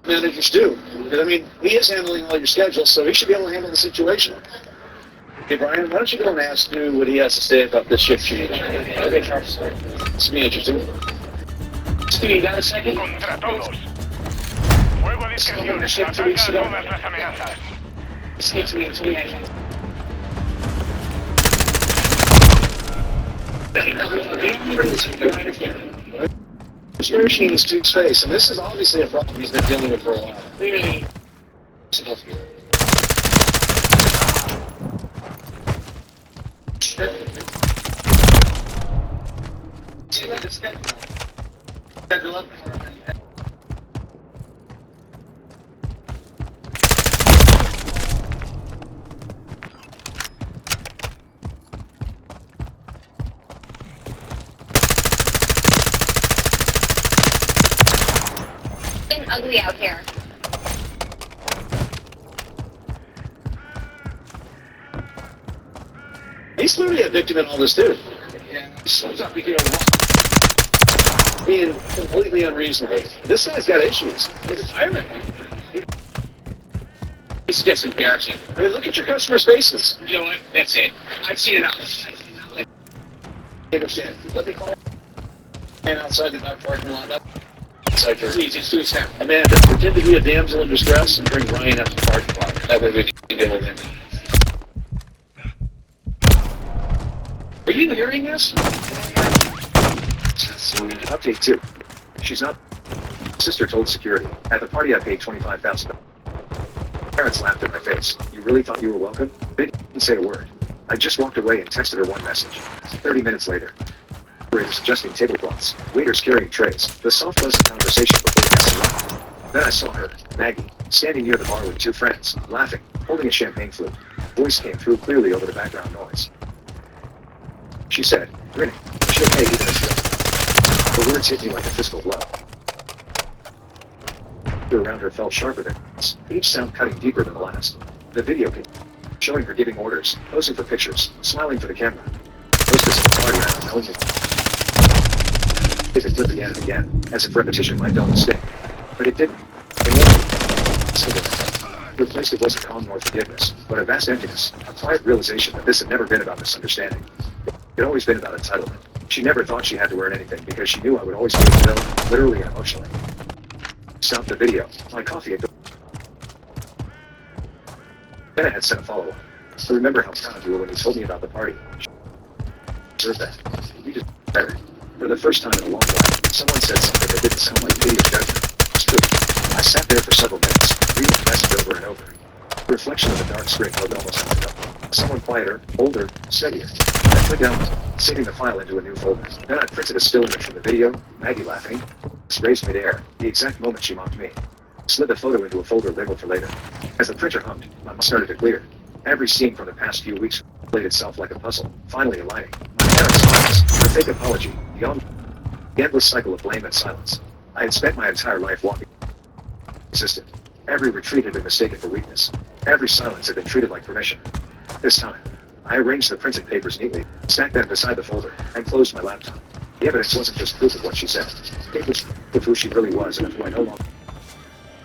managers do. I mean, he is handling all your schedules, so he should be able to handle the situation. Okay, Brian, why don't you go and ask Stu what he has to say about this shift change? Okay, Charles. This will be interesting. Stu, you got a second? Contra todos. Fuego de intenciones. Ataca todas las amenazas. Escape to me, to me. This machine is Stu's face, and this is obviously a problem he's been dealing with for a while. Clearly. Ugly out here. He's clearly a victim in all this too. Being completely unreasonable. This guy's got issues. He's a tyrant. It's just embarrassing. I mean, look at your customers' faces. You know what? That's it. I've seen it out. What they call it? Man outside the back parking lot. Please, just do that. Amanda, pretend to be a damsel in distress and bring Ryan up to the parking lot. That way we can deal with him. Are you hearing this? Update 2. She's not. Sister told security. At the party I paid $25,000. Parents laughed in my face. You really thought you were welcome? They didn't say a word. I just walked away and texted her one message. 30 minutes later. Operators adjusting tablecloths, waiters carrying trays, the soft pleasant conversation before guests arrived. Then I saw her, Maggie, standing near the bar with two friends, laughing, holding a champagne flute. Voice came through clearly over the background noise. She said, grinning, she'll pay even as well. The words hit me like a fiscal blow. The around her felt sharper than hers, each sound cutting deeper than the last. The video came, showing her giving orders, posing for pictures, smiling for the camera. Hostess of the party around knowing me. Hit the clip again and again, as if repetition might dull the sting. But it didn't. It wasn't. Replaced it wasn't calm nor forgiveness, but a vast emptiness, a quiet realization that this had never been about misunderstanding. It had always been about entitlement. She never thought she had to earn anything because she knew I would always pay the bill, literally and emotionally. Stopped the video. My coffee had gone. Then I had sent a follow-up. I remember how proud you were when you told me about the party. Deserve that. You just better. For the first time in a long while, someone said something that didn't sound like pity or judgment. It's true. I sat there for several minutes, reading the message over and over. The reflection of the dark screen held almost nothing. Someone quieter, older, steadier. I clicked down, saving the file into a new folder. Then I printed a still image from the video, Maggie laughing. This raised midair, the exact moment she mocked me. Slid the photo into a folder labeled for later. As the printer hummed, my mind started to clear. Every scene from the past few weeks played itself like a puzzle, finally aligning. My parents' smiles, the fake apology, the endless cycle of blame and silence. I had spent my entire life walking consistent. Every retreat had been mistaken for weakness. Every silence had been treated like permission. This time, I arranged the printed papers neatly, stacked them beside the folder, and closed my laptop. The evidence wasn't just proof of what she said. It was proof of who she really was and of who I no longer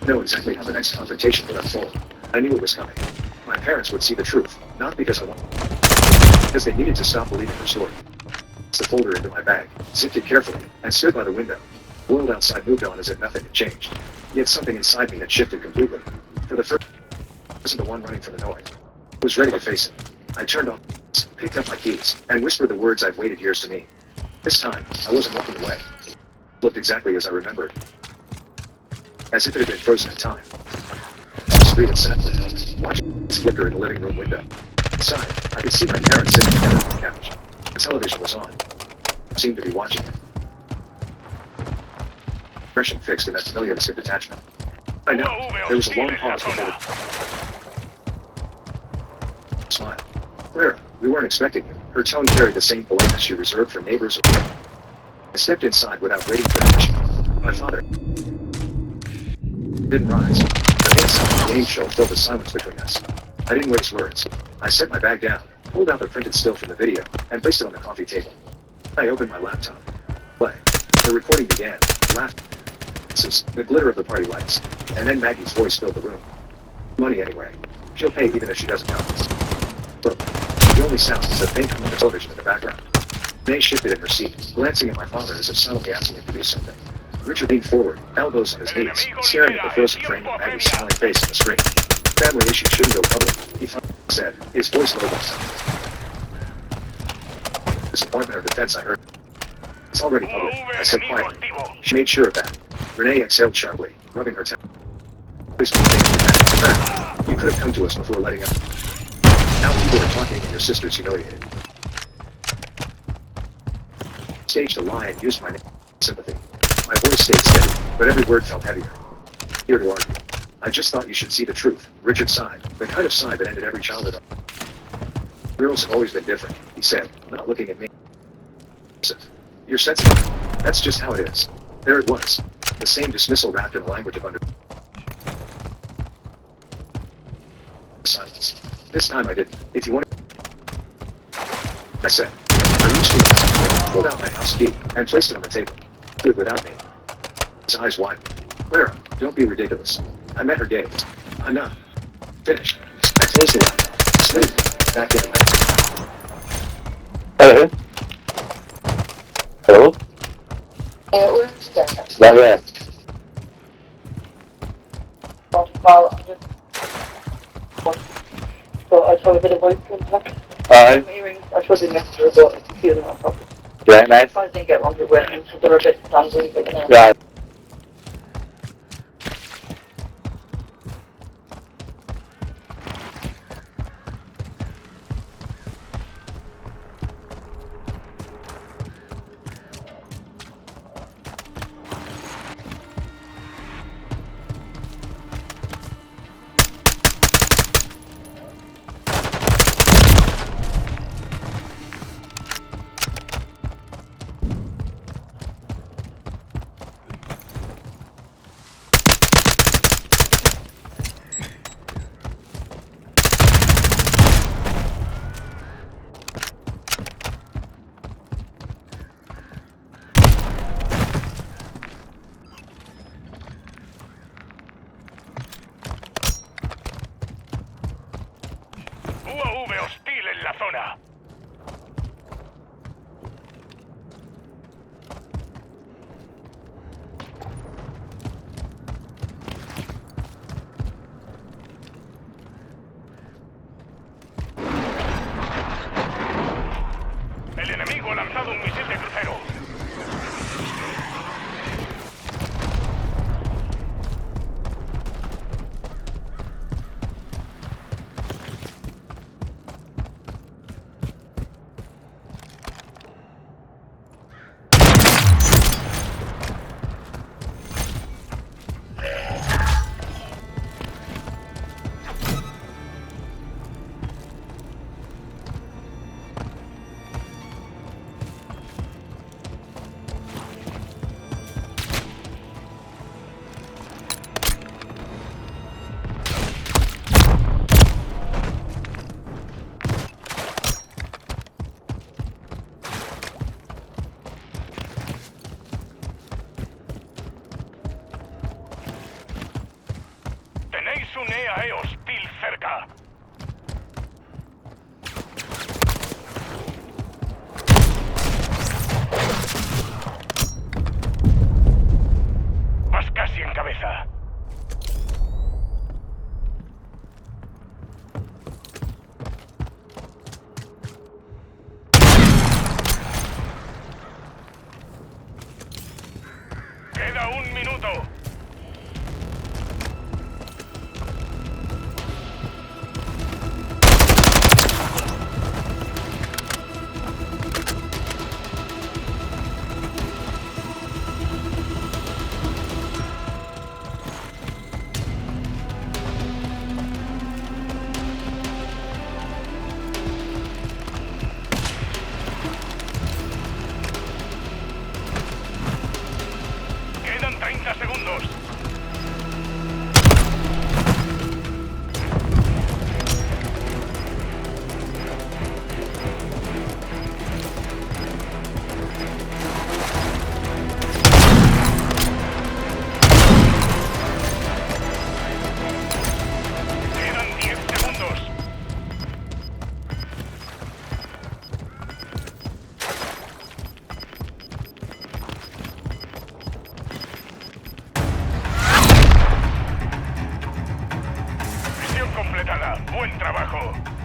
know exactly how the next confrontation would unfold. I knew it was coming. My parents would see the truth, not because I wanted, because they needed to stop believing her story. The folder into my bag, zipped it carefully, and stood by the window. The world outside moved on as if nothing had changed. Yet something inside me had shifted completely. For the first time, I wasn't the one running from the noise. I was ready to face it. I turned on, picked up my keys, and whispered the words I'd waited years to meet. This time, I wasn't walking away. It looked exactly as I remembered. As if it had been frozen in time. I street and sat there, watching its flicker in the living room window. Inside, I could see my parents sitting together on the couch. The television was on. I seemed to be watching it. Expression fixed in that familiar distant detachment. I know. There was a long pause before the smile. Clara, we weren't expecting you. Her tone carried the same politeness she reserved for neighbors. I stepped inside without waiting for permission. My father didn't rise. The main sound of the game show filled the silence between us. I didn't waste words. I set my bag down, pulled out the printed still from the video, and placed it on the coffee table. I opened my laptop. Play. The recording began. Laughed. the glitter of the party lights, and then Maggie's voice filled the room. Money anyway. She'll pay even if she doesn't come. Look, the only sound is the faint hum of the television in the background. May shifted in her seat, glancing at my father as if silently asking him to do something. Richard leaned forward, elbows on his knees, staring at the frozen frame of Maggie's smiling face on the screen. Family issues shouldn't go public, he finally said, his voice low. Disappointment or defense, I heard. It's already public, I said quietly. She made sure of that. Renee exhaled sharply, rubbing her temple. Please be thankful. You could have come to us before letting us. Now people are talking and your sister's humiliated. Staged a lie and used my name for sympathy. My voice stayed steady, but every word felt heavier. Here to argue. I just thought you should see the truth. Richard sighed, the kind of sigh that ended every childhood. Girls have always been different, he said, not looking at me. You're sensitive. That's just how it is. There it was. The same dismissal wrapped in a language of under... silence. This time I didn't. If you want I said. I reached in, pulled out my house key, and placed it on the table. Do it without me. His eyes wide. Clara, don't be ridiculous. I met her gaze. I'm not. Finished. I closed the line. Slid back in the Hello? Hello? Not yet. So I saw a bit of voice contact. Alright. I suppose it next to her, but it's feeling on top. Yeah, nice. I didn't get longer with it, so they were a bit dangly, but Yeah. UAV hostil en la zona. El enemigo ha lanzado un misil de crucero. Tenéis un EAE hostil cerca. Vas casi en cabeza. Queda un minuto. Buen trabajo.